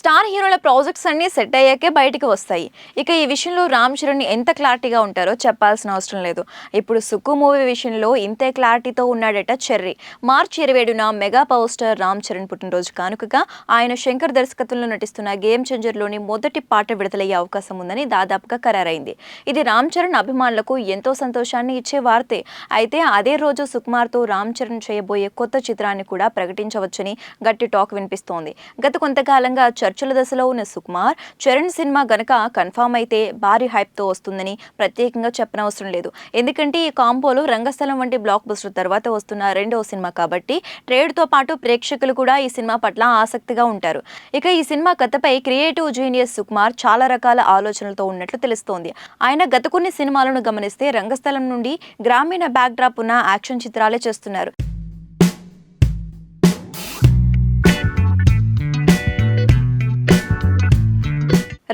Star హీరోల projects అన్ని set అయ్యాకే బయటికి వస్తాయి. ఇక ఈ విషయంలో రామ్ చరణ్ ఎంత క్లారిటీగా ఉంటారో చెప్పాల్సిన అవసరం లేదు. ఇప్పుడు 'సుక్కు' మూవీ విషయంలో ఇంతే క్లారిటీతో ఉన్నాడట చెర్రీ. మార్చి 27న mega power star Ram Charan పుట్టినరోజు కానుకగా ఆయన శంకర్ దర్శకత్వంలో నటిస్తున్న 'గేమ్ చేంజర్'లోని మొదటి పాట విడుదలయ్యే అవకాశం ఉందని దాదాపుగా ఖరారైంది. ఇది రామ్ చరణ్ అభిమానులకు ఎంతో సంతోషాన్ని ఇచ్చే వార్తే. అయితే అదే రోజు సుకుమార్తో రామ్ చరణ్ చేయబోయే కొత్త చిత్రాన్ని కూడా ప్రకటించవచ్చని గట్టి టాక్ వినిపిస్తోంది. గత కొంతకాలంగా చర్చల దశలో ఉన్న సుకుమార్ చరణ్ సినిమా గనక కన్ఫామ్ అయితే భారీ హైప్ తో వస్తుందని ప్రత్యేకంగా చెప్పనవసరం లేదు. ఎందుకంటే ఈ కాంబోలో రంగస్థలం వంటి బ్లాక్ బస్టర్ తర్వాత వస్తున్న రెండవ సినిమా కాబట్టి ట్రేడ్ తో పాటు ప్రేక్షకులు కూడా ఈ సినిమా పట్ల ఆసక్తిగా ఉంటారు. ఇక ఈ సినిమా కథపై క్రియేటివ్ జీనియస్ సుకుమార్ చాలా రకాల ఆలోచనలతో ఉన్నట్లు తెలుస్తోంది. ఆయన గత కొన్ని సినిమాలను గమనిస్తే రంగస్థలం నుండి గ్రామీణ బ్యాక్ డ్రాప్ ఉన్న యాక్షన్ చిత్రాలే చేస్తున్నారు.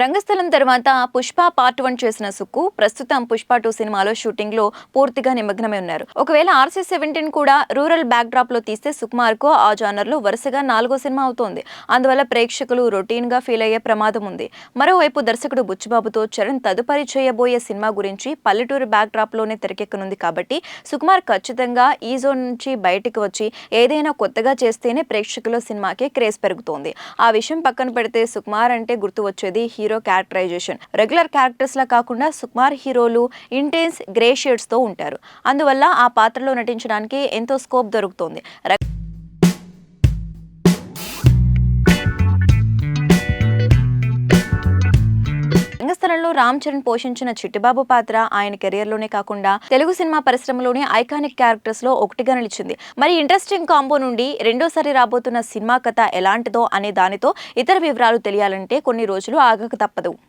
రంగస్థలం తర్వాత పుష్ప పార్ట్ 1 చేసిన సుక్కు ప్రస్తుతం పుష్ప 2 సినిమాలో షూటింగ్ లో పూర్తిగా నిమగ్నమై ఉన్నారు. ఒకవేళ RC-17 కూడా రూరల్ బ్యాక్ డ్రాప్ లో తీస్తే సుకుమార్ కు ఆ జానర్ లో వరుసగా 4వ సినిమా అవుతోంది. అందువల్ల ప్రేక్షకులు రొటీన్ గా ఫీల్ అయ్యే ప్రమాదం ఉంది. మరోవైపు దర్శకుడు బుచ్చిబాబుతో చరణ్ తదుపరి చేయబోయే సినిమా గురించి పల్లెటూరు బ్యాక్ డ్రాప్ లోనే తెరకెక్కనుంది కాబట్టి సుకుమార్ ఖచ్చితంగా ఈ జోన్ నుంచి బయటికి వచ్చి ఏదైనా కొత్తగా చేస్తేనే ప్రేక్షకుల సినిమాకి క్రేజ్ పెరుగుతోంది. ఆ విషయం పక్కన పెడితే సుకుమార్ అంటే గుర్తు వచ్చేది హీరో క్యారెక్టరైజేషన్. రెగ్యులర్ క్యారెక్టర్స్ లా కాకుండా సుకుమార్ హీరోలు ఇంటెన్స్ గ్రే షేడ్స్ తో ఉంటారు. అందువల్ల ఆ పాత్రలో నటించడానికి ఎంతో స్కోప్ దొరుకుతోంది. రంగస్థలంలో రామ్ చరణ్ పోషించిన చిట్టిబాబు పాత్ర ఆయన కెరియర్ లోనే కాకుండా తెలుగు సినిమా పరిశ్రమలోనే ఐకానిక్ క్యారెక్టర్స్ లో ఒకటిగా నిలిచింది. మరి ఇంట్రెస్టింగ్ కాంబో నుండి రెండోసారి రాబోతున్న సినిమా కథ ఎలాంటిదో అనే దానితో ఇతర వివరాలు తెలియాలంటే కొన్ని రోజులు ఆగక తప్పదు.